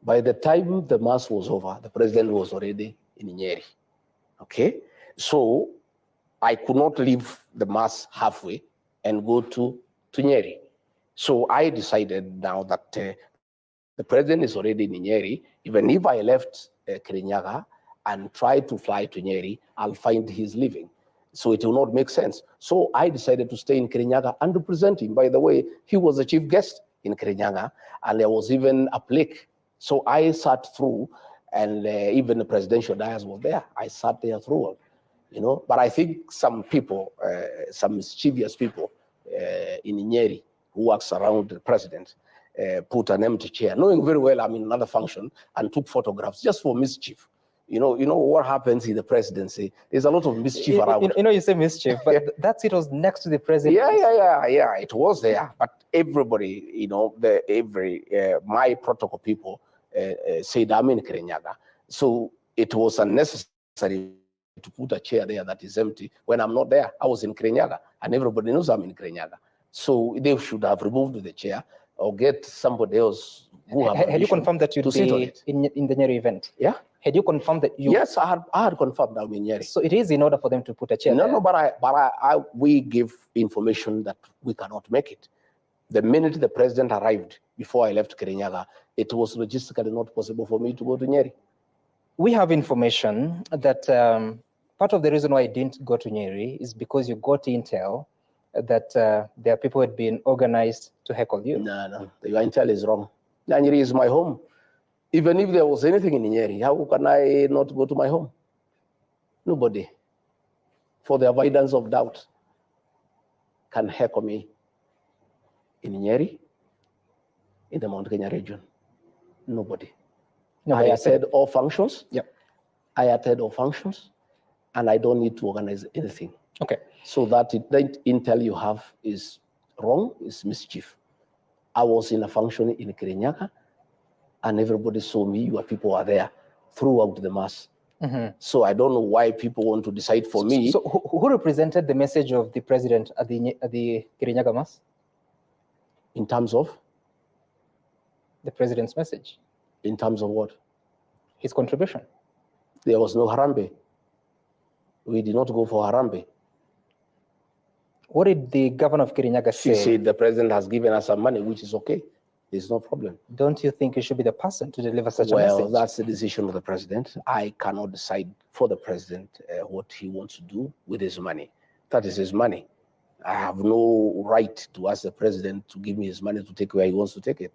By the time the mass was over, the president was already in Nyeri. Okay? So I could not leave the mass halfway and go to Nyeri. So I decided now that the president is already in Nyeri. Even if I left Kirinyaga and tried to fly to Nyeri, I'll find he's leaving. So it will not make sense. So I decided to stay in Kirinyaga and represent him. By the way, he was the chief guest in Kirinyaga, and there was even a plaque. So I sat through, and even the presidential dais was there. I sat there through, you know. But I think some people, some mischievous people in Nyeri who works around the president, put an empty chair, knowing very well I'm in another function, and took photographs just for mischief. You know what happens in the presidency. There's a lot of mischief around. You say mischief, but that seat was next to the president. Yeah. It was there, but everybody, you know, my protocol people said I'm in Kirinyaga, so it was unnecessary to put a chair there that is empty when I'm not there. I was in Kirinyaga, and everybody knows I'm in Kirinyaga. So they should have removed the chair or get somebody else who had you confirmed that you'd be in the Nyeri event? Yeah. Had you confirmed that you? Yes, I had confirmed I'm in Nyeri. So it is in order for them to put a chair there. No, but we give information that we cannot make it. The minute the president arrived, before I left Kirinyaga, it was logistically not possible for me to go to Nyeri. We have information that part of the reason why I didn't go to Nyeri is because you got intel that there are people who had been organized to heckle you. No, your intel is wrong. Nyeri is my home. Even if there was anything in Nyeri, how can I not go to my home? Nobody, for the avoidance of doubt, can heckle me in Nyeri, in the Mount Kenya region. Nobody. I attend all functions. Yep. I attend all functions, and I don't need to organize anything. Okay. So that intel you have is wrong, is mischief. I was in a function in Kirinyaga, and everybody saw me. Your people are there throughout the mass. Mm-hmm. So I don't know why people want to decide for me. So who represented the message of the president at the Kirinyaga mass? In terms of? The president's message. In terms of what? His contribution. There was no Harambe. We did not go for Harambe. What did the governor of Kirinyaga say? She said the president has given us some money, which is okay. There's no problem. Don't you think you should be the person to deliver such a message? Well, that's the decision of the president. I cannot decide for the president what he wants to do with his money. That is his money. I have no right to ask the president to give me his money to take where he wants to take it.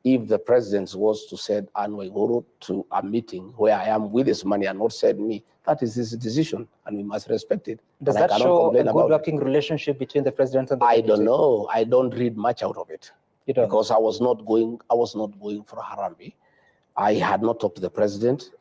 If the president was to send Anwar Igoro to a meeting where I am with his money and not send me, that is his decision, and we must respect it. Does that show a good working relationship between the president and the I don't know. I don't read much out of it. You don't? Because I was not going for Harambe. I had not talked to the president,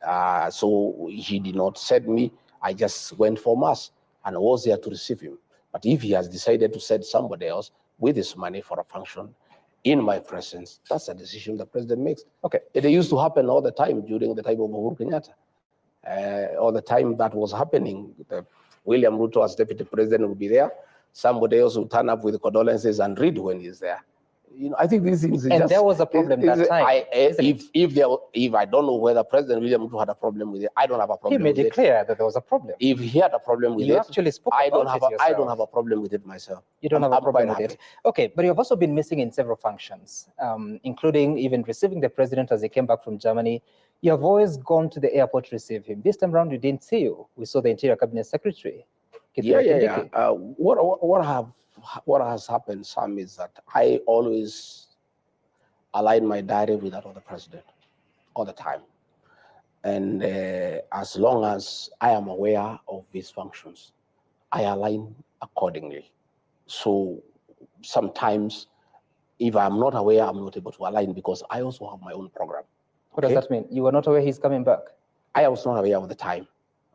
so he did not send me. I just went for mass and I was there to receive him. But if he has decided to send somebody else with his money for a function in my presence, that's a decision the president makes. Okay. It used to happen all the time during the time of Uhuru Kenyatta. All the time that was happening, William Ruto as deputy president would be there. Somebody else would turn up with condolences and read when he's there. You know, I think these things. And there was a problem that time. If I don't know whether President William Ruto had a problem with it, I don't have a problem. He made it clear that there was a problem. If he had a problem with it, you actually spoke about it yourself. I don't have a problem with it myself. You don't have a problem with it. Okay, but you've also been missing in several functions, including even receiving the president as he came back from Germany. You have always gone to the airport to receive him. This time around, we didn't see you. We saw the Interior Cabinet Secretary. What has happened, Sam, is that I always align my diary with that of the president all the time. And as long as I am aware of his functions, I align accordingly. So sometimes, if I'm not aware, I'm not able to align because I also have my own program. What does that mean? You were not aware he's coming back? I was not aware of the time.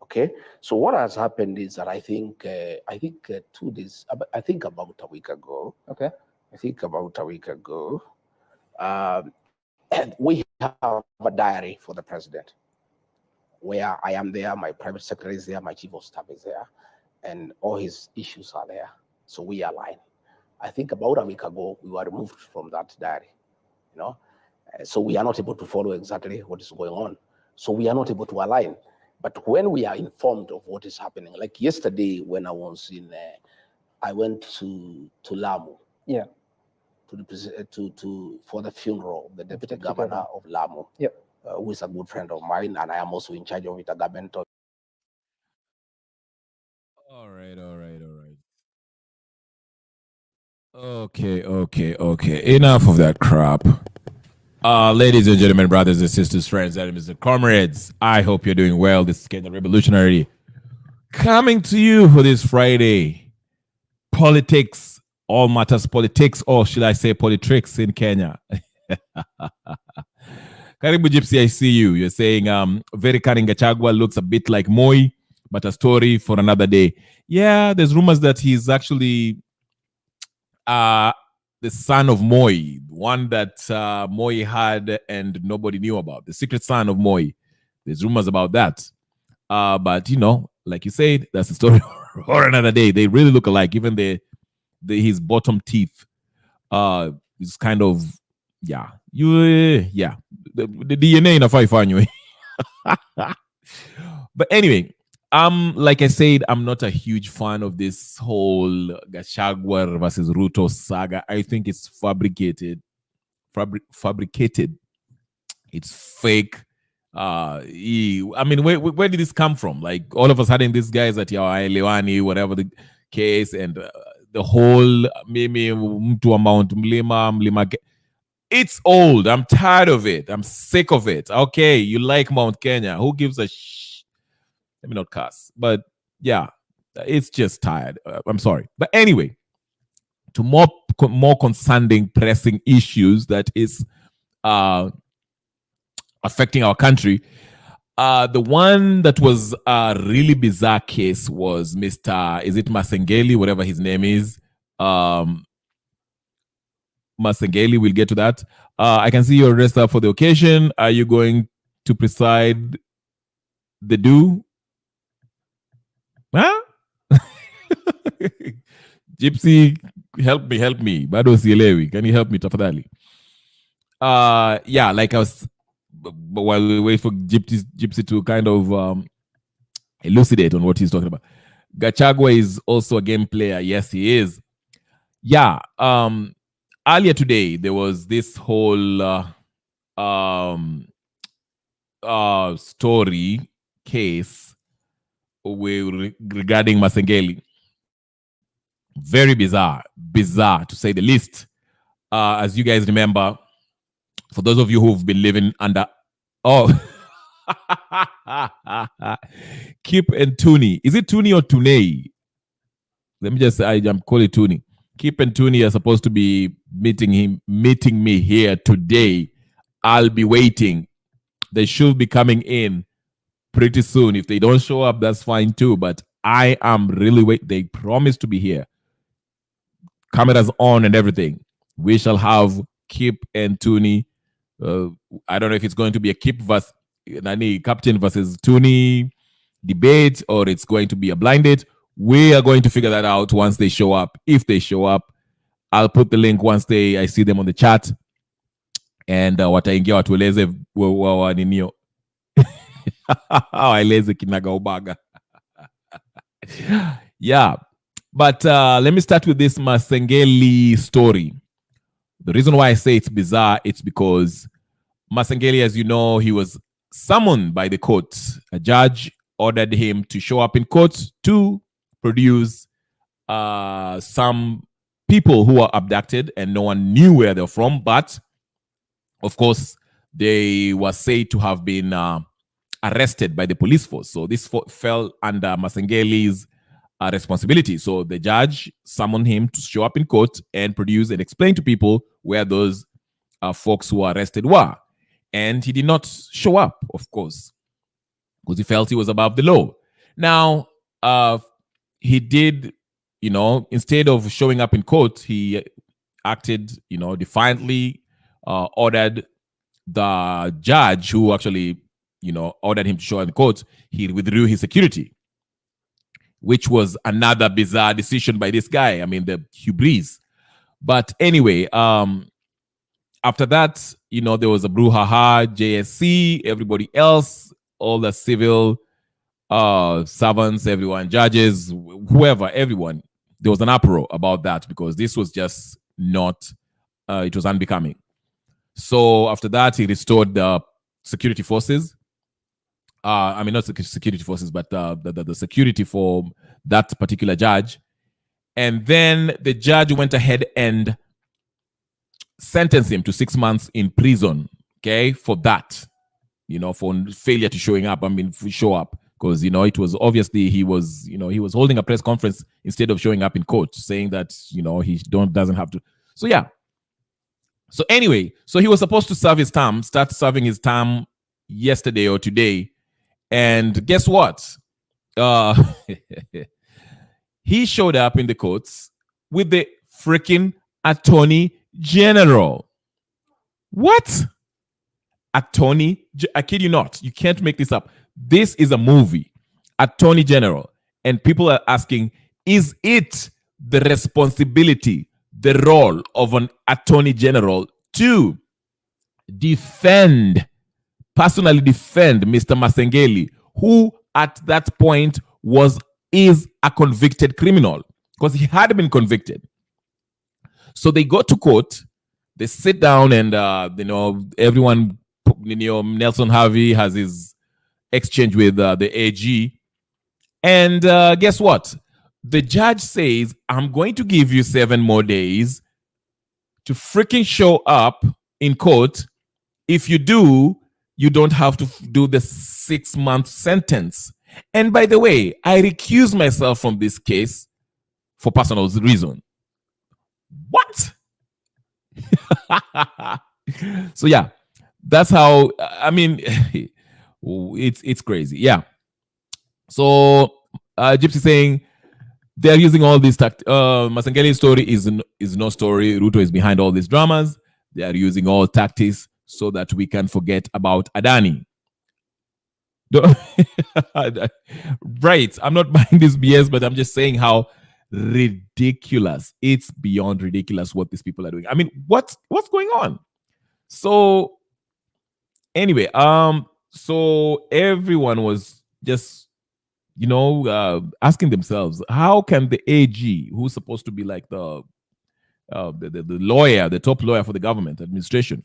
Okay, so what has happened is that I think 2 days, I think about a week ago. Okay. I think about a week ago, we have a diary for the president, where I am there, my private secretary is there, my chief of staff is there, and all his issues are there. So we align. I think about a week ago we were removed from that diary, you know, So we are not able to follow exactly what is going on. So we are not able to align. But when we are informed of what is happening, like yesterday when I was I went to Lamu. Yeah. To for the funeral of the deputy Deputy governor governor. of Lamu, Yep. who is a good friend of mine, and I am also in charge of intergovernmental. All right, all right, all right. Okay. Enough of that crap. Ladies and gentlemen, brothers and sisters, friends, enemies and comrades, I hope you're doing well. This is Kenyan Revolutionary coming to you for this Friday. Politics, all matters politics, or should I say politics in Kenya? Karibu Gypsy, I see you. You're saying very cunning Gachagua looks a bit like Moi, but a story for another day. Yeah, there's rumors that he's actually the son of Moi, one that Moi had and nobody knew about, the secret son of Moi. There's rumors about that. But, you know, like you said, that's a story for another day. They really look alike. Even his bottom teeth is kind of, yeah. The DNA in a five anyway. But anyway, like I said, I'm not a huge fan of this whole Gachagua versus Ruto saga. I think it's fabricated. It's fake. I mean, where did this come from? Like all of us having these guys at Lewani, whatever the case, and the whole mimi mtu amount mlima. It's old. I'm tired of it. I'm sick of it. Okay, you like Mount Kenya? Who gives a let me not cuss, but yeah, it's just tired. I'm sorry, but anyway, to more concerning, pressing issues that is affecting our country. The one that was a really bizarre case was Mr. Is it Masengeli, whatever his name is? Masengeli, we'll get to that. I can see you're dressed up for the occasion. Are you going to preside the do? Huh? Gypsy, help me. Bado sielewi. Can you help me, tafadhali? Yeah, like I was, while we wait for Gypsy to kind of elucidate on what he's talking about. Gachagua is also a game player. Yes, he is. Yeah. Earlier today, there was this whole story case regarding Masengeli. Very bizarre to say the least. As you guys remember, for those of you who've been living under, Kip and Tuni. Is it Tuni or Tunei? Let me just say, I'm calling it Tuni. Kip and Tuni are supposed to be meeting me here today. I'll be waiting. They should be coming in pretty soon. If they don't show up, that's fine too. But I am really waiting. They promised to be here. Cameras on and everything. We shall have Kip and Tuni. I don't know if it's going to be a Kip versus Captain versus Tuni debate or it's going to be a blinded. We are going to figure that out once they show up. If they show up, I'll put the link once I see them on the chat. And wataingia watueleze ninio. Waeleze kinaga ubaga. Yeah. But let me start with this Masengeli story. The reason why I say it's bizarre, it's because Masengeli, as you know, he was summoned by the court. A judge ordered him to show up in court to produce some people who were abducted and no one knew where they're from. But, of course, they were said to have been arrested by the police force. So this fell under Masengeli's responsibility. So the judge summoned him to show up in court and produce and explain to people where those folks who were arrested were. And he did not show up, of course, because he felt he was above the law. Now, he did, instead of showing up in court, he acted, defiantly, ordered the judge who actually, ordered him to show up in court, he withdrew his security, which was another bizarre decision by this guy. I mean, the hubris. But anyway, after that, you know, there was a brouhaha, JSC, everybody else, all the civil servants, everyone, judges, whoever, everyone. There was an uproar about that because this was just not, it was unbecoming. So after that, he restored the security forces. I mean, not security forces, but the security for that particular judge. And then the judge went ahead and sentenced him to 6 months in prison, okay, for that, you know, for failure to showing up. I mean, show up. Because, you know, it was obviously he was holding a press conference instead of showing up in court, saying that, you know, he doesn't have to. So, yeah. So anyway, so he was supposed to serve his term, start serving his term yesterday or today. And guess what? He showed up in the courts with the freaking attorney general. What? I kid you not. You can't make this up. This is a movie, Attorney General, and people are asking, is it the responsibility, the role of an Attorney General to personally defend Mr. Masengeli, who at that point is a convicted criminal because he had been convicted. So they go to court, they sit down, and you know, everyone, you know, Nelson Harvey has his exchange with the AG. And guess what? The judge says, I'm going to give you 7 more days to freaking show up in court. If you do, you don't have to do the 6-month sentence. And by the way, I recuse myself from this case for personal reason. What? So yeah, that's how, I mean, it's crazy. Yeah. So Gypsy saying they're using all these Masengeli's story is no story. Ruto is behind all these dramas. They are using all tactics so that we can forget about Adani. Right. I'm not buying this BS, but I'm just saying how ridiculous. It's beyond ridiculous what these people are doing. I mean, what's going on? So anyway, so everyone was just, you know, asking themselves, how can the AG, who's supposed to be like the lawyer, the top lawyer for the government administration,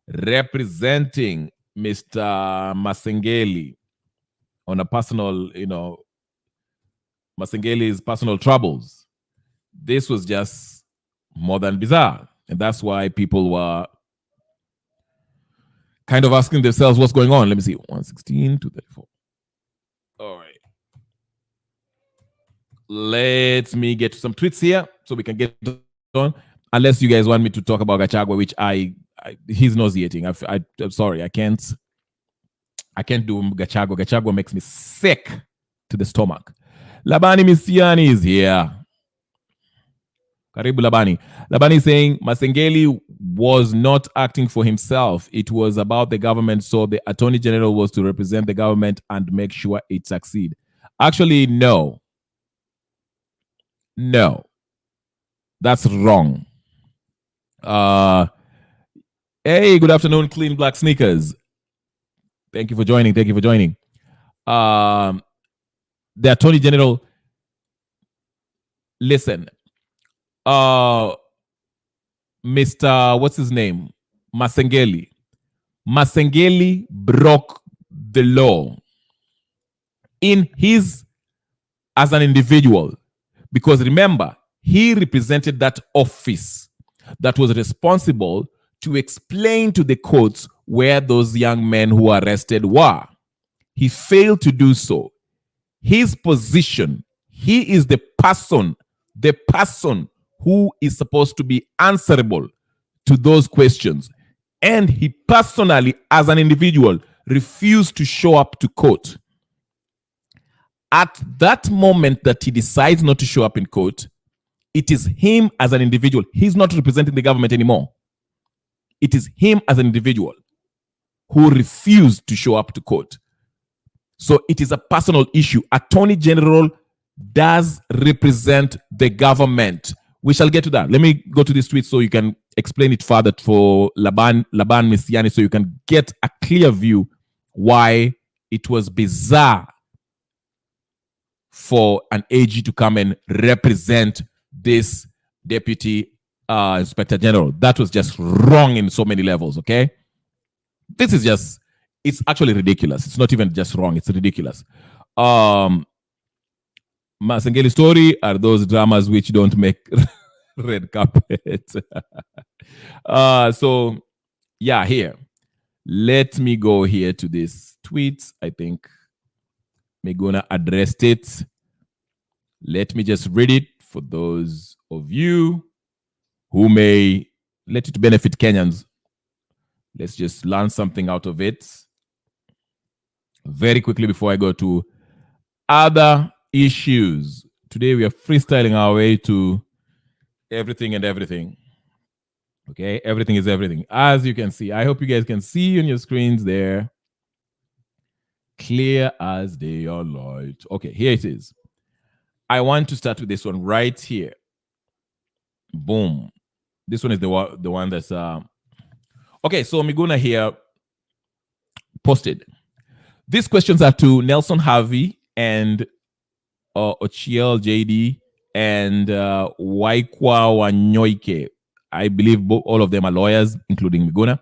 representing Mr. Masengeli on a personal, you know, Masengeli's personal troubles. This was just more than bizarre. And that's why people were kind of asking themselves what's going on. Let me see. 116, 234. All right. Let me get to some tweets here so we can get on. Unless you guys want me to talk about Gachagua, which he's nauseating. I'm sorry. I can't do Gachagua. Gachagua makes me sick to the stomach. Labani Misiani is here. Karibu Labani. Labani is saying Masengeli was not acting for himself. It was about the government. So the Attorney General was to represent the government and make sure it succeed. Actually, no. No. That's wrong. Hey, good afternoon, Clean Black Sneakers. Thank you for joining. Thank you for joining. The Attorney General, listen, Mr. What's his name? Masengeli. Masengeli broke the law as an individual. Because remember, he represented that office that was responsible to explain to the courts where those young men who were arrested were. He failed to do so. His position, he is the person who is supposed to be answerable to those questions. And he personally, as an individual, refused to show up to court. At that moment that he decides not to show up in court, it is him as an individual. He's not representing the government anymore. It is him as an individual who refused to show up to court. So it is a personal issue. Attorney General does represent the government. We shall get to that. Let me go to this tweet so you can explain it further for Laban Misiani so you can get a clear view why it was bizarre for an AG to come and represent this deputy inspector general. That was just wrong in so many levels, okay? This is just, it's actually ridiculous. It's not even just wrong, it's ridiculous. Masengeli story are those dramas which don't make red carpet. So, yeah, here. Let me go here to this tweet. I think Meguna addressed it. Let me just read it for those of you who may let it benefit Kenyans. Let's just learn something out of it very quickly before I go to other issues. Today we are freestyling our way to everything and everything. Okay, everything is everything. As you can see, I hope you guys can see on your screens there. Clear as day or light. Okay, here it is. I want to start with this one right here. Boom. This one is the one that's okay. So Miguna here posted. These questions are to Nelson Harvey and Ochiel JD and Waikwa Wanyoike. I believe all of them are lawyers, including Miguna.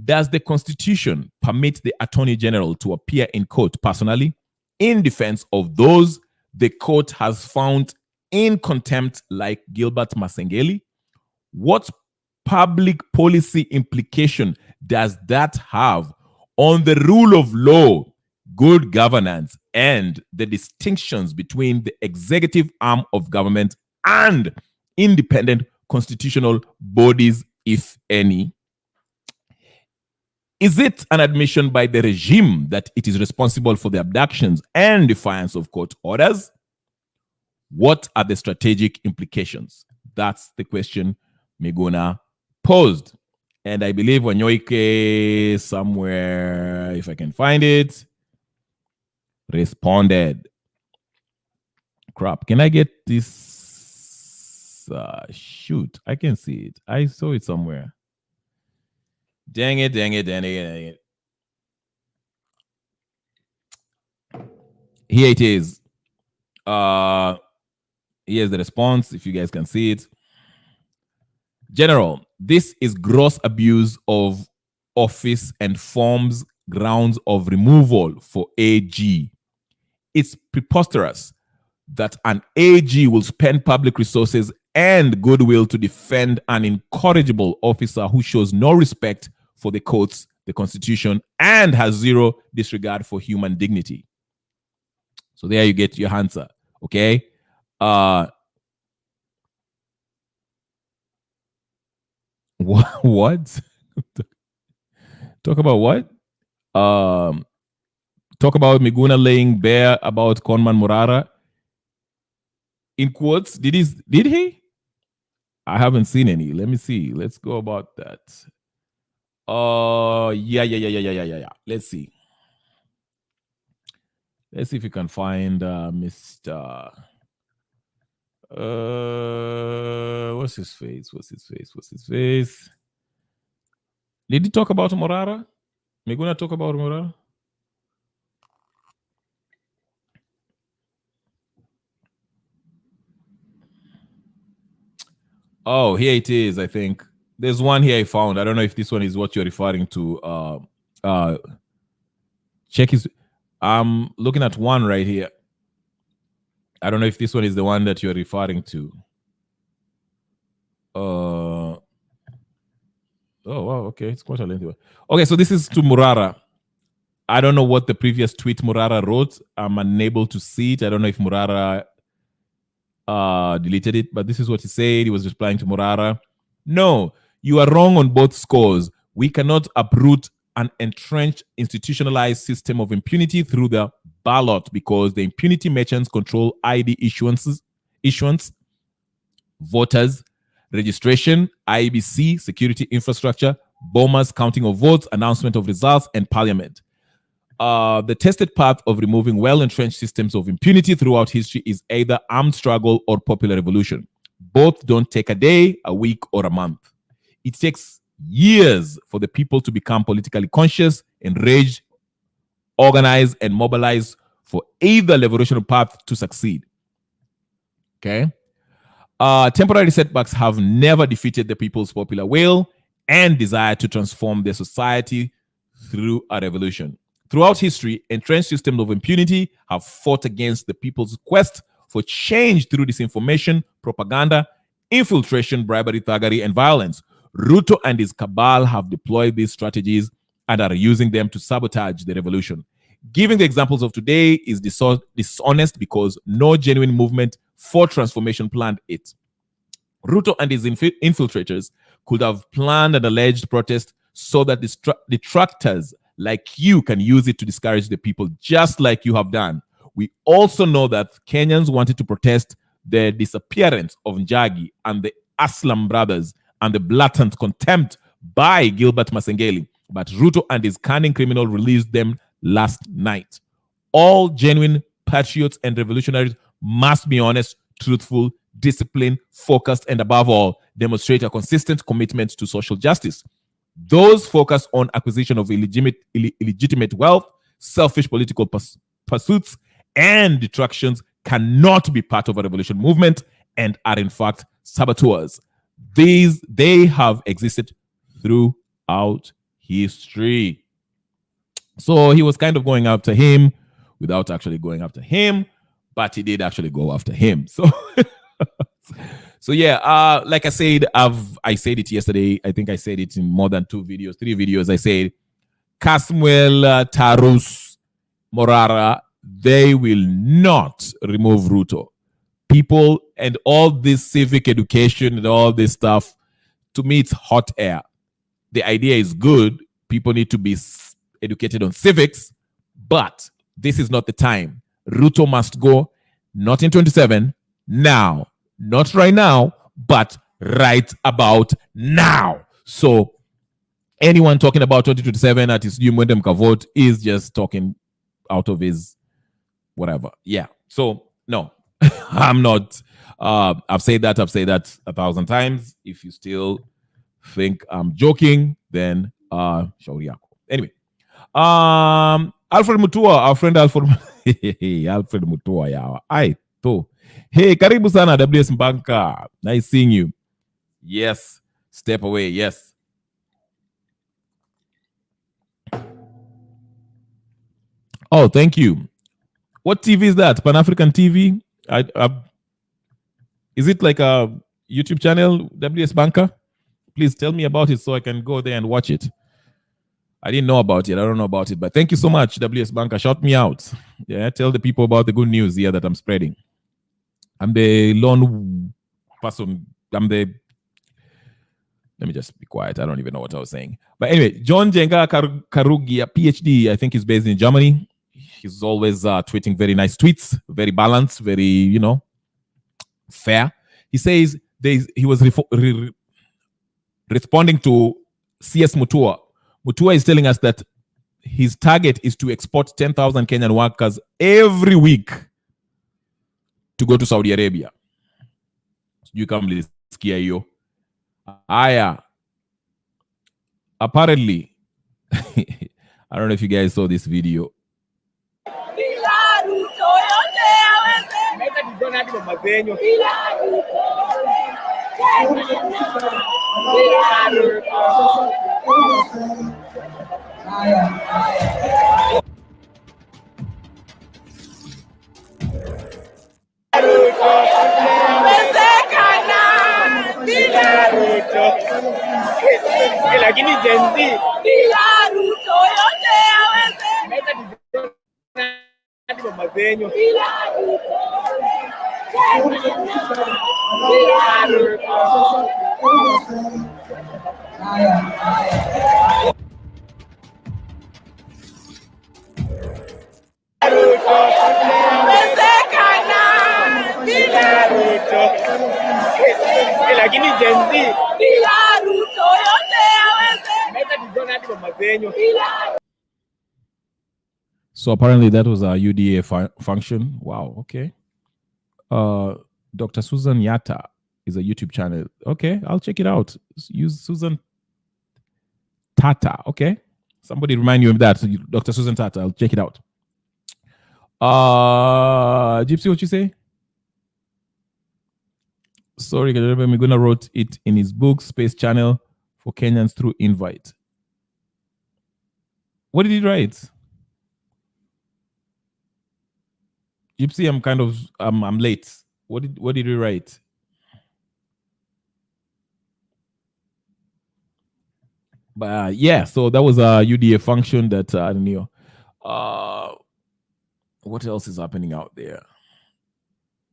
Does the Constitution permit the Attorney General to appear in court personally in defense of those the court has found in contempt, like Gilbert Masengeli? What public policy implication does that have on the rule of law, good governance, and the distinctions between the executive arm of government and independent constitutional bodies, if any? Is it an admission by the regime that it is responsible for the abductions and defiance of court orders? What are the strategic implications? That's the question Miguna posed. And I believe Wanyoike somewhere, if I can find it, responded. Crap. Can I get this? Shoot, I can see it. I saw it somewhere. Dang it. Here it is. Here's the response, if you guys can see it. General, this is gross abuse of office and forms grounds of removal for AG. It's preposterous that an AG will spend public resources and goodwill to defend an incorrigible officer who shows no respect for the courts, the Constitution, and has zero disregard for human dignity. So there you get your answer, okay? What? Talk about what? Talk about Miguna laying bare about Conman Morara. In quotes, did he? I haven't seen any. Let me see. Let's go about that. Yeah. Let's see. Let's see if you can find Mr. What's his face? Did he talk about Morara? Miguna talk about Morara? Oh, here it is, I think. There's one here I found. I don't know if this one is what you're referring to. Check his... I'm looking at one right here. I don't know if this one is the one that you're referring to. Oh, wow, okay. It's quite a lengthy one. Okay, so this is to Morara. I don't know what the previous tweet Morara wrote. I'm unable to see it. I don't know if Morara deleted it, but this is what he said. He was replying to Morara. No, you are wrong on both scores. We cannot uproot an entrenched institutionalized system of impunity through the ballot because the impunity merchants control ID issuance, voters, registration, IBC, security infrastructure, bombers, counting of votes, announcement of results, and parliament. The tested path of removing well-entrenched systems of impunity throughout history is either armed struggle or popular revolution. Both don't take a day, a week, or a month. It takes years for the people to become politically conscious, enraged, organize, and mobilize for either revolutionary path to succeed. Okay? Temporary setbacks have never defeated the people's popular will and desire to transform their society through a revolution. Throughout history, entrenched systems of impunity have fought against the people's quest for change through disinformation, propaganda, infiltration, bribery, thuggery, and violence. Ruto and his cabal have deployed these strategies and are using them to sabotage the revolution. Giving the examples of today is dishonest because no genuine movement for transformation planned it. Ruto and his infiltrators could have planned an alleged protest so that detractors like you can use it to discourage the people, just like you have done. We also know that Kenyans wanted to protest the disappearance of Njagi and the Aslam brothers and the blatant contempt by Gilbert Masengeli, but Ruto and his cunning criminal released them last night. All genuine patriots and revolutionaries must be honest, truthful, disciplined, focused, and above all, demonstrate a consistent commitment to social justice. Those focused on acquisition of illegitimate wealth, selfish political pursuits, and detractions cannot be part of a revolution movement and are in fact saboteurs. They have existed throughout history. So he was kind of going after him without actually going after him, but he did actually go after him. So so yeah, like I said, I said it yesterday. I think I said it in more than 3 videos. I said Kasmuel, Tarus, Morara, they will not remove Ruto. People and all this civic education and all this stuff, to me, it's hot air. The idea is good. People need to be educated on civics, but this is not the time. Ruto must go, not in 27, now. Not right now, but right about now. So anyone talking about 2027 at his new Mwende Mkavote is just talking out of his whatever. Yeah. So no, I'm not. I've said that 1,000 times. If you still think I'm joking, then shauri yako. Anyway, Alfred Mutua, our friend Alfred Alfred Mutua yawa. Ai to. Hey, karibu sana WS Mbanka. Nice seeing you. Yes. Step away. Yes. Oh, thank you. What TV is that? Pan-African TV? Is it like a YouTube channel, WS Banker? Please tell me about it so I can go there and watch it. I didn't know about it. I don't know about it. But thank you so much, WS Banker. Shout me out. Yeah, tell the people about the good news here that I'm spreading. I'm the lone person. Let me just be quiet. I don't even know what I was saying. But anyway, John Jenga Karugi, a PhD, I think he's based in Germany. He's always tweeting very nice tweets, very balanced, very, fair. He says he was responding to CS Mutua. Mutua is telling us that his target is to export 10,000 Kenyan workers every week to go to Saudi Arabia. You come lisikia hiyo. Aya. Apparently, I don't know if you guys saw this video. So apparently that was a UDA function. Wow, okay. Dr. Susan Yatta is a YouTube channel. Okay, I'll check it out. Use Susan Tata. Okay, somebody remind you of that. So Dr. Susan Tata. I'll check it out. Gypsy, what you say? Sorry, Miguna wrote it in his book, Space Channel for Kenyans through invite. What did he write? Gypsy, I'm late. What did he write? But yeah, so that was a UDA function that I don't know. What else is happening out there?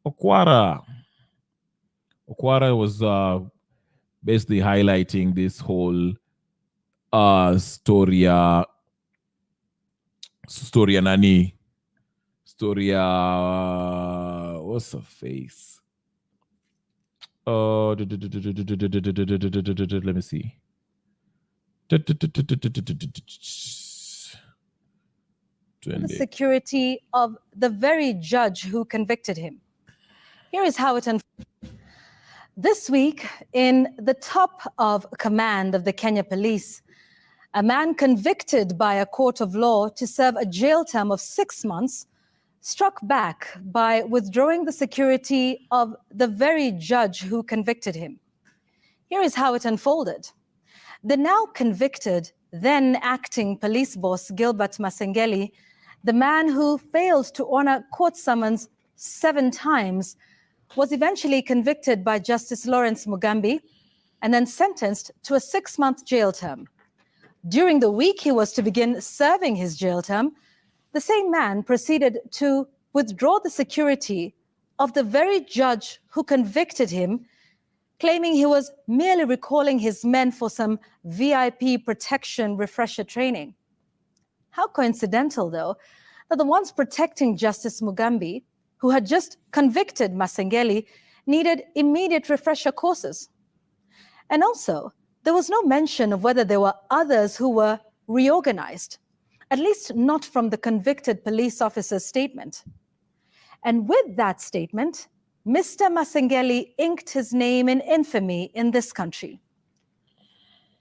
Okwara was basically highlighting this whole Storia what's her face? Let me see. The security of the very judge who convicted him. Here is how it unfolded. This week, in the top of command of the Kenya Police, a man convicted by a court of law to serve a jail term of 6 months struck back by withdrawing the security of the very judge who convicted him. Here is how it unfolded. The now convicted, then acting police boss Gilbert Masengeli, the man who failed to honor court summons 7 times, was eventually convicted by Justice Lawrence Mugambi and then sentenced to a 6-month jail term. During the week he was to begin serving his jail term, the same man proceeded to withdraw the security of the very judge who convicted him, claiming he was merely recalling his men for some VIP protection refresher training. How coincidental, though, that the ones protecting Justice Mugambi, who had just convicted Masengeli, needed immediate refresher courses. And also, there was no mention of whether there were others who were reorganized, at least not from the convicted police officer's statement. And with that statement, Mr. Masengeli inked his name in infamy in this country.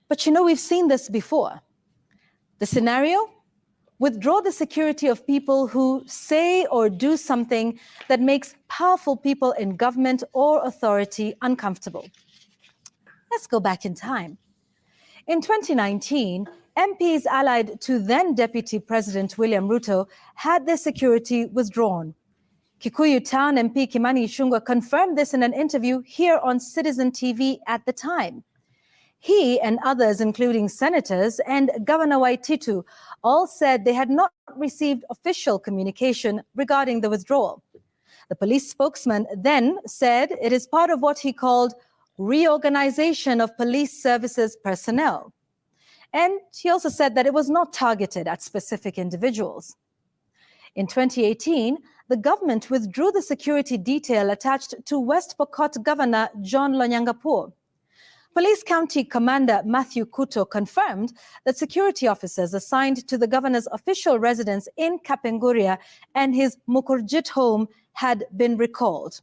But you know, we've seen this before. The scenario? Withdraw the security of people who say or do something that makes powerful people in government or authority uncomfortable. Let's go back in time. In 2019, MPs allied to then Deputy President William Ruto had their security withdrawn. Kikuyu Town MP Kimani Ichung'wah confirmed this in an interview here on Citizen TV at the time. He and others, including senators and Governor Waititu, all said they had not received official communication regarding the withdrawal. The police spokesman then said it is part of what he called reorganization of police services personnel. And he also said that it was not targeted at specific individuals. In 2018, the government withdrew the security detail attached to West Pokot Governor John Lonyangapuo. Police County Commander Matthew Kuto confirmed that security officers assigned to the governor's official residence in Kapenguria and his Mukurjit home had been recalled.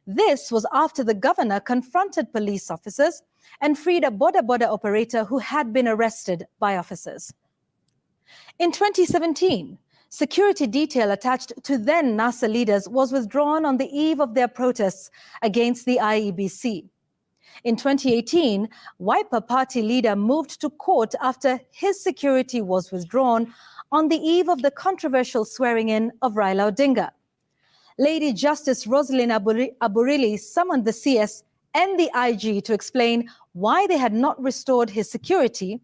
This was after the governor confronted police officers and freed a boda operator who had been arrested by officers. In 2017, security detail attached to then NASA leaders was withdrawn on the eve of their protests against the IEBC. In 2018, Wiper Party leader moved to court after his security was withdrawn on the eve of the controversial swearing-in of Raila Odinga. Lady Justice Rosalind Aburili summoned the CS and the IG to explain why they had not restored his security,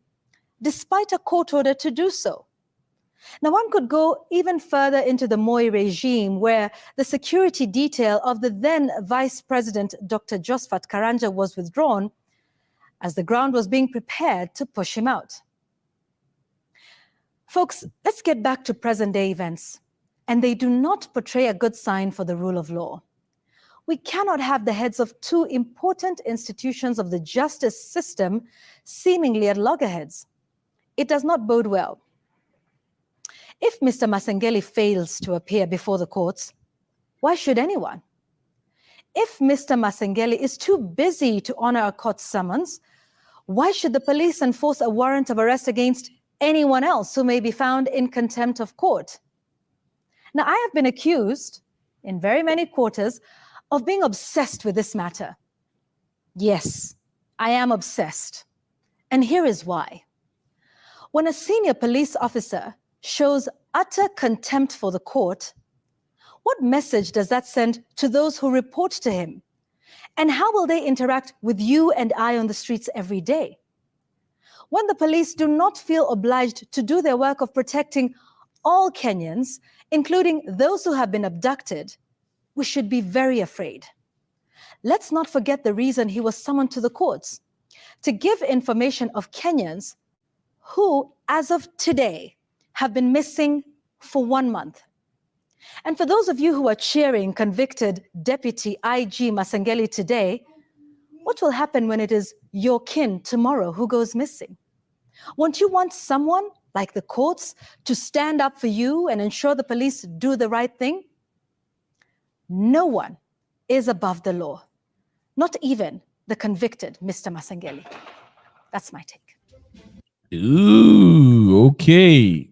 despite a court order to do so. Now, one could go even further into the Moi regime, where the security detail of the then Vice President, Dr. Josphat Karanja, was withdrawn as the ground was being prepared to push him out. Folks, let's get back to present-day events, and they do not portray a good sign for the rule of law. We cannot have the heads of 2 important institutions of the justice system seemingly at loggerheads. It does not bode well. If Mr. Masengeli fails to appear before the courts, why should anyone? if Mr. Masengeli is too busy to honor a court summons, why should the police enforce a warrant of arrest against anyone else who may be found in contempt of court? Now, I have been accused in very many quarters of being obsessed with this matter. Yes, I am obsessed. And here is why. When a senior police officer shows utter contempt for the court, what message does that send to those who report to him? And how will they interact with you and I on the streets every day? When the police do not feel obliged to do their work of protecting all Kenyans, including those who have been abducted, we should be very afraid. Let's not forget the reason he was summoned to the courts: to give information of Kenyans who, as of today, have been missing for 1 month. And for those of you who are cheering convicted Deputy IG Masengeli today, what will happen when it is your kin tomorrow who goes missing? Won't you want someone like the courts to stand up for you and ensure the police do the right thing? No one is above the law, not even the convicted Mr. Masengeli. That's my take. Ooh, okay.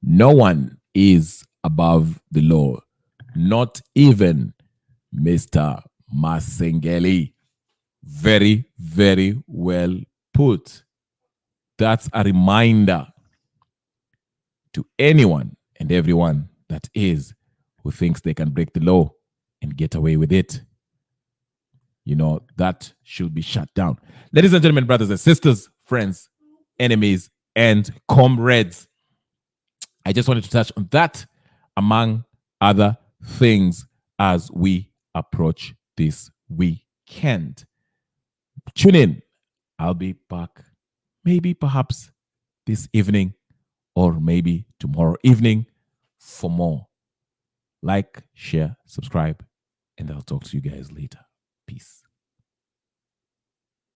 No one is above the law, not even Mr. Masengeli. Very, very well put. That's a reminder to anyone and everyone that is who thinks they can break the law and get away with it. You know, that should be shut down. Ladies and gentlemen, brothers and sisters, friends, enemies, and comrades, I just wanted to touch on that among other things as we approach this weekend. Tune in. I'll be back maybe perhaps this evening or maybe tomorrow evening for more. Like, share, subscribe, and I'll talk to you guys later. Peace.